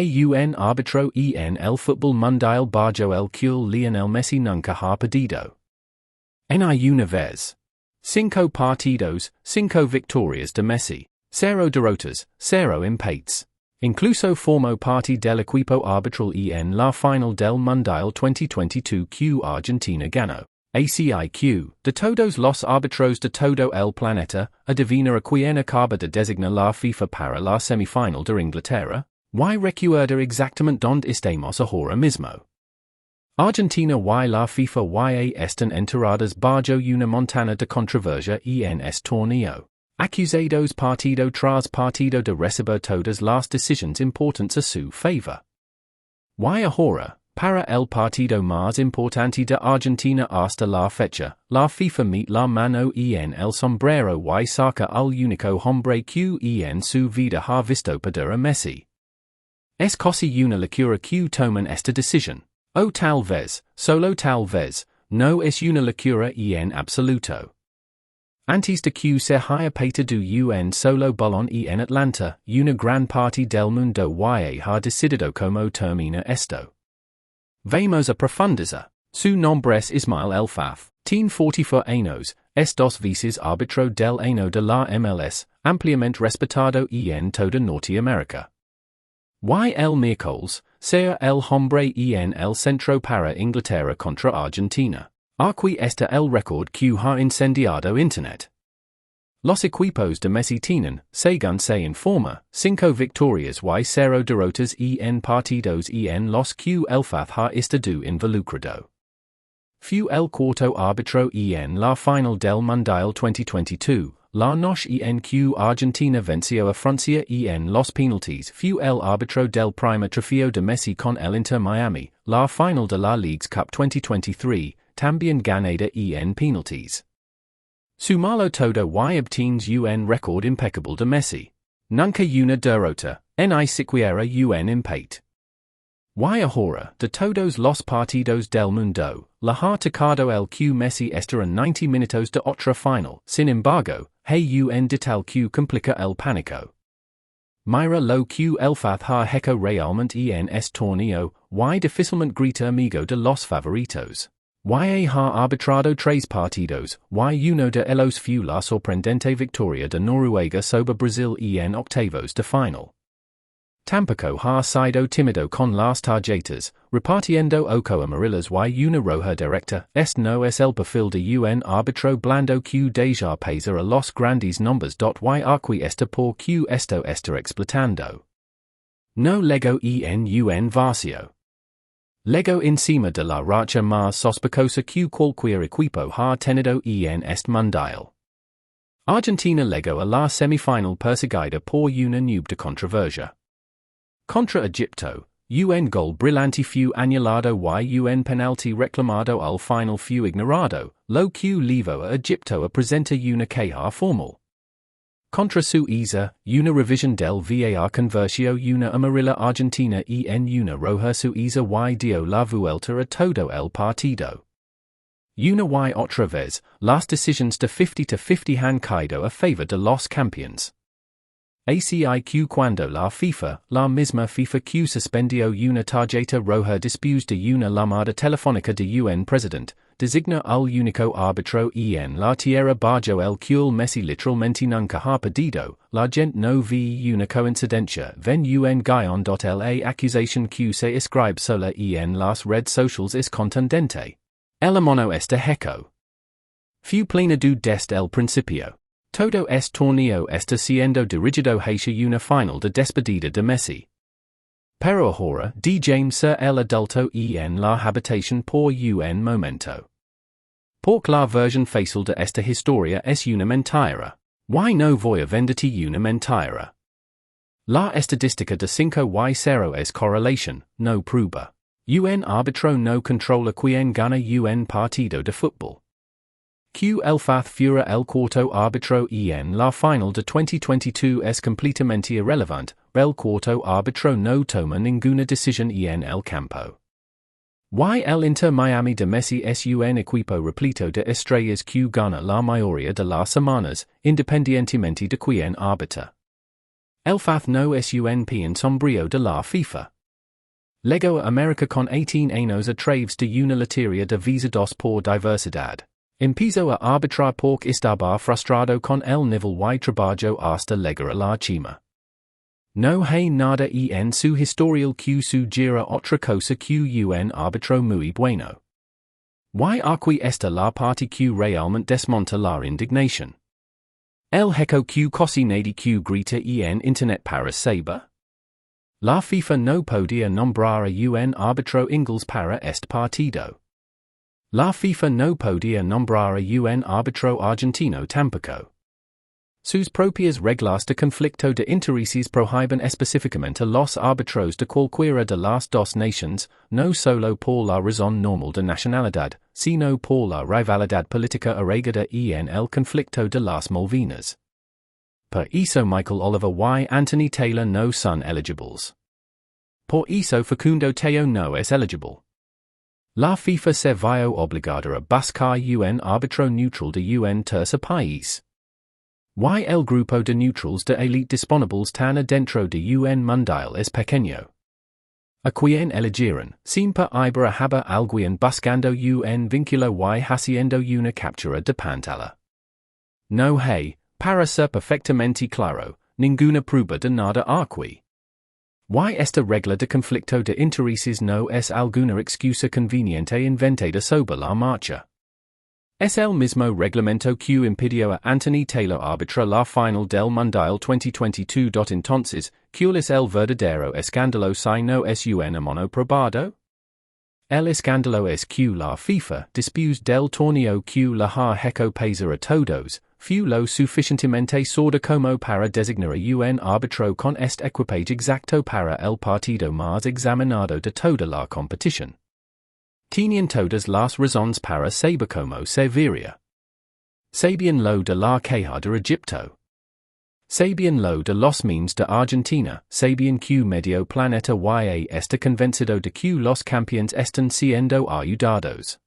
un árbitro en el fútbol mundial bajo el cual Lionel Messi nunca ha perdido. Ni una vez. 5 partidos, 5 victorias de Messi, 0 derrotas, 0 empates. Incluso formó parte del equipo arbitral en la final del Mundial 2022 que Argentina ganó. ACIQ, de todos los árbitros de todo el planeta, adivina a quién acaba de designar la FIFA para la semifinal de Inglaterra. Y recuerda exactamente dónde estamos ahora mismo. Argentina y la FIFA están enteradas bajo una montana de controversia en este torneo. Acusados partido tras partido de recibir todas las decisiones importantes a su favor. Y ahora, para el partido más importante de Argentina hasta la fecha, la FIFA mete la mano en el sombrero y saca al único hombre que en su vida ha visto perder a Messi. Es casi una locura que toman esta decisión. O tal vez, solo tal vez, no es una locura en absoluto. Antes de que se haya perdido un solo balón en Atlanta, una gran parte del mundo ha decidido cómo termina esto. Vamos a profundizar. Su nombre es Ismail Elfath, tiene 44 años, es 2 veces árbitro del año de la MLS, ampliamente respetado en toda Norteamérica. Y el miércoles, sea el hombre en el centro para Inglaterra contra Argentina. Aquí está el récord que ha incendiado Internet. Los equipos de Messi tienen, según se informa, 5 victorias y 0 derrotas en partidos en los que Elfath ha estado involucrado. Fue el cuarto árbitro en la final del Mundial 2022. La noche en que Argentina venció a Francia en los penaltis. Fue el árbitro del primer trofeo de Messi con el Inter Miami, la final de la Leagues Cup 2023, también ganada en penaltis. Sumalo todo y obtienes un récord impecable de Messi. Nunca una derrota, ni siquiera un empate. Y ahora, de todos los partidos del mundo, la ha tocado el que Messi estará 90 minutos de otra final. Sin embargo, un detalle que complica el pánico. Mira lo que Elfath ha hecho realmente en este torneo, y difícilmente grita amigo de los favoritos. Y ha arbitrado 3 partidos, y uno de ellos fue la sorprendente victoria de Noruega sobre Brasil en octavos de final. Tampoco ha sido tímido con las tarjetas, repartiendo ocho amarillas y una roja directa. Este no es el perfil de un árbitro blando que deja pasar a los grandes nombres. Y aquí está por que esto está explotando. No lego en un vacío. Lego encima de la racha más sospechosa que cualquier equipo ha tenido en este mundial. Argentina llegó a la semifinal perseguida por una nube de controversia. Contra Egipto, un gol brillante fue anulado y un penalti reclamado al final fue ignorado, lo que llevó a Egipto a presentar una queja formal. Contra Suiza, una revisión del VAR convirtió una amarilla argentina en una roja Suiza y dio la vuelta a todo el partido. Una y otra vez, las decisiones de 50-50 han caído a favor de los campeones. ACIQ cuando la FIFA, la misma FIFA que suspendió una tarjeta roja después de una llamada telefónica de un president, designa al único árbitro en la tierra bajo el cual Messi literalmente nunca ha perdido. La gente no ve una coincidencia ven un guion. La acusación que se escribe sola en las redes sociales es contundente. El mono está hecho. Fue plena desde el principio. Todo este torneo está siendo dirigido hacia una final de despedida de Messi. Pero ahora, dejemos ser el adulto en la habitación por un momento. Porque la versión facial de esta historia es una mentira. Y no voy a venderte una mentira. La estadística de 5-0 es correlación, no prueba. Un árbitro no controla quién gana un partido de fútbol. Que Elfath fuera el cuarto árbitro en la final de 2022 es completamente irrelevante. El cuarto árbitro no toma ninguna decisión en el campo. Y el Inter Miami de Messi es un equipo repleto de estrellas que gana la mayoría de las semanas, independientemente de quién arbitra. Elfath no sunp en sombrío de la FIFA. Lego America con 18 años atraves de una lateria de visa dos por diversidad. Empiezo a arbitrar porque estaba frustrado con el nivel y trabajo hasta llegar a la cima. No hay nada en su historial que sugiera otra cosa que un árbitro muy bueno. Y aquí está la parte que realmente desmonta la indignación. El hecho que cocinadi que grita en internet para saber. La FIFA no podía nombrar a un árbitro ingles para este partido. La FIFA no podía nombrar a un árbitro argentino tampoco. Sus propias reglas de conflicto de intereses prohíben específicamente a los árbitros de cualquiera de las dos naciones, no solo por la razón normal de nacionalidad, sino por la rivalidad política arraigada en el conflicto de las Malvinas. Por eso Michael Oliver y Anthony Taylor no son elegibles. Por eso Facundo Teo no es elegible. La FIFA se vio obligada a buscar un árbitro neutral de un tercer país. Y el grupo de neutrals de élite disponibles tan adentro de un mundial es pequeño. A quien eligieron, siempre habrá alguien buscando un vínculo y haciendo una captura de pantalla. No hay, para ser perfectamente claro, ninguna prueba de nada aquí. Y esta regla de conflicto de intereses no es alguna excusa conveniente inventada sobre la marcha. Es el mismo reglamento que impidió a Anthony Taylor arbitrar la final del Mundial 2022. Entonces, ¿cuál es el verdadero escándalo si no es un mono probado? El escándalo es que la FIFA, después del torneo que la ha hecho pesar a todos, fue lo suficientemente sorda como para designar a un árbitro con este equipaje exacto para el partido más examinado de toda la competición. Tenían todas las razones para saber cómo se vería. Sabían lo de la queja de Egipto. Sabían lo de los memes de Argentina, sabían que medio planeta está convencido de que los campeones están siendo ayudados.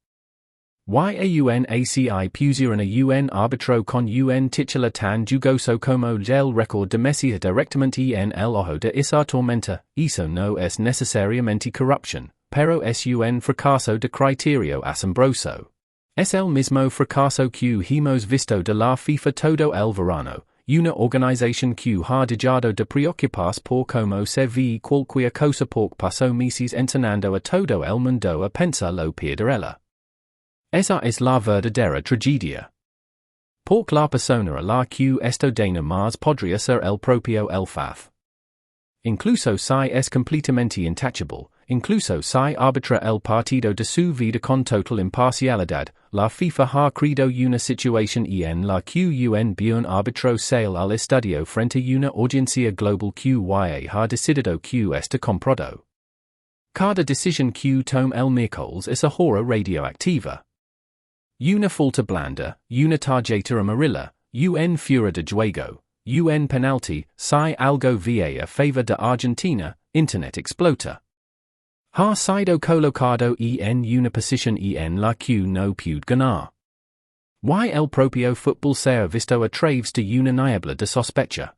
Aci pusieron a un árbitro con un titular tan jugoso como el récord de Messi directamente en el ojo de esa tormenta. Eso no es necesariamente corrupción, pero es un fracaso de criterio asombroso. Es el mismo fracaso que hemos visto de la FIFA todo el verano, una organización que ha dejado de preocuparse por cómo se ve cualquier cosa porque pasó meses entrenando a todo el mundo a pensar lo perderela. Esa es la verdadera tragedia. Porque la persona a la que esto daña más podría ser el propio Elfath. Incluso si es completamente intachable, incluso si arbitra el partido de su vida con total imparcialidad, la FIFA ha creado una situación en la que un buen árbitro sale al estadio frente a una audiencia global que ha decidido que está comprado. Cada decisión que toma el miércoles es ahora radioactiva. Una falta blanda, una tarjeta amarilla, un fuera de juego, un penalti, si algo va a favor de Argentina, Internet explota. Ha sido colocado en una posición en la que no puede ganar. Y el propio fútbol se ha visto a través de una niebla de sospecha.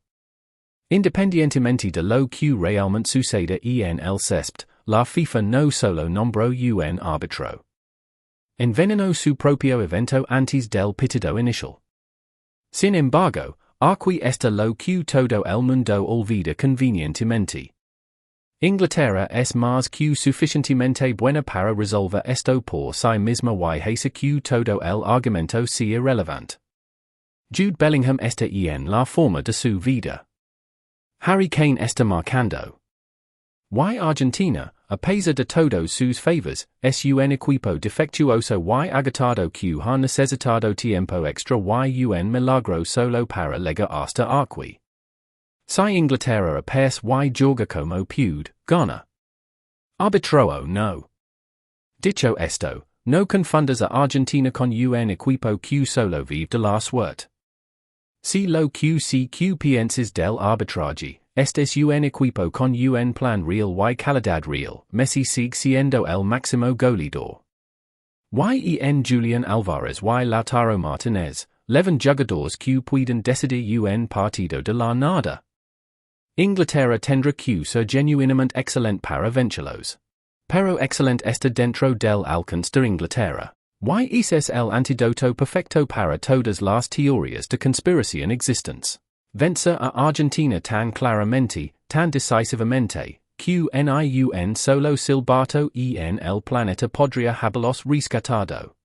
Independientemente de lo que realmente suceda en el césped, la FIFA no solo nombró un árbitro. Envenenó su propio evento antes del pitido inicial. Sin embargo, aquí está lo que todo el mundo olvida convenientemente. Inglaterra es más que suficientemente buena para resolver esto por sí misma y hace que todo el argumento sea relevante. Jude Bellingham está en la forma de su vida. Harry Kane está marcando. Y Argentina, a pesar de todos sus favores, es un equipo defectuoso y agotado que ha necesitado tiempo extra y un milagro solo para llegar hasta aquí. Si Inglaterra apes y joga como pude, gana. Arbitro no. Dicho esto, no confundas a Argentina con un equipo que solo vive de la suerte. Si lo que pienses del arbitraje, este es un equipo con un plan real y calidad real, Messi sigue siendo el máximo goleador. En Julian Alvarez y Lautaro Martinez, 11 jugadores que pueden decidir un partido de la nada. Inglaterra tendrá que ser genuinamente excelente para vencerlos. Pero excelente está dentro del alcance de Inglaterra. Y es el antídoto perfecto para todas las teorías de conspiración existentes. Vencer a Argentina tan claramente, tan decisivamente, que ni solo silbato en el planeta podría haberlos rescatado.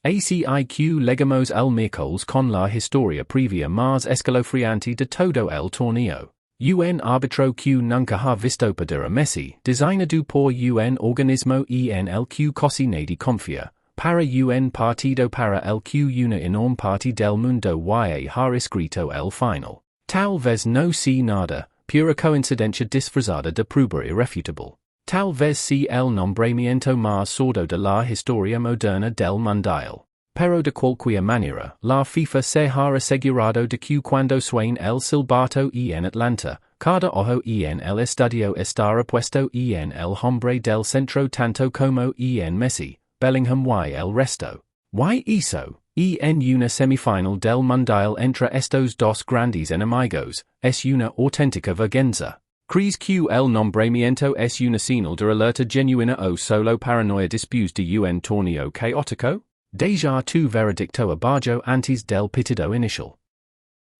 Así que legamos el miércoles con la historia previa más escalofriante de todo el torneo. Un árbitro que nunca ha visto perder a Messi, designado por un organismo en el que casi nadie confía, para un partido para el que una enorme parte del mundo y ha escrito el final. Tal vez no sea nada, pura coincidencia disfrazada de prueba irrefutable. Tal vez sea el nombramiento más sordo de la historia moderna del Mundial. Pero de cualquier manera, la FIFA se ha asegurado de que cuando suene el silbato en Atlanta, cada ojo en el estadio estará puesto en el hombre del centro tanto como en Messi, Bellingham y el resto. Y eso, en una semifinal del Mundial entre estos dos grandes enemigos, es una auténtica vergüenza. ¿Crees que el nombramiento es una señal de alerta genuina o solo paranoia después de un torneo caótico? Deja tu veredicto abajo antes del pitido inicial.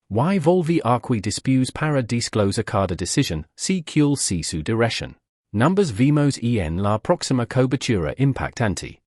Y volve aquí después para disclosar cada decisión, si cuál sea su dirección. Numbers vimos en la próxima cobertura impactante.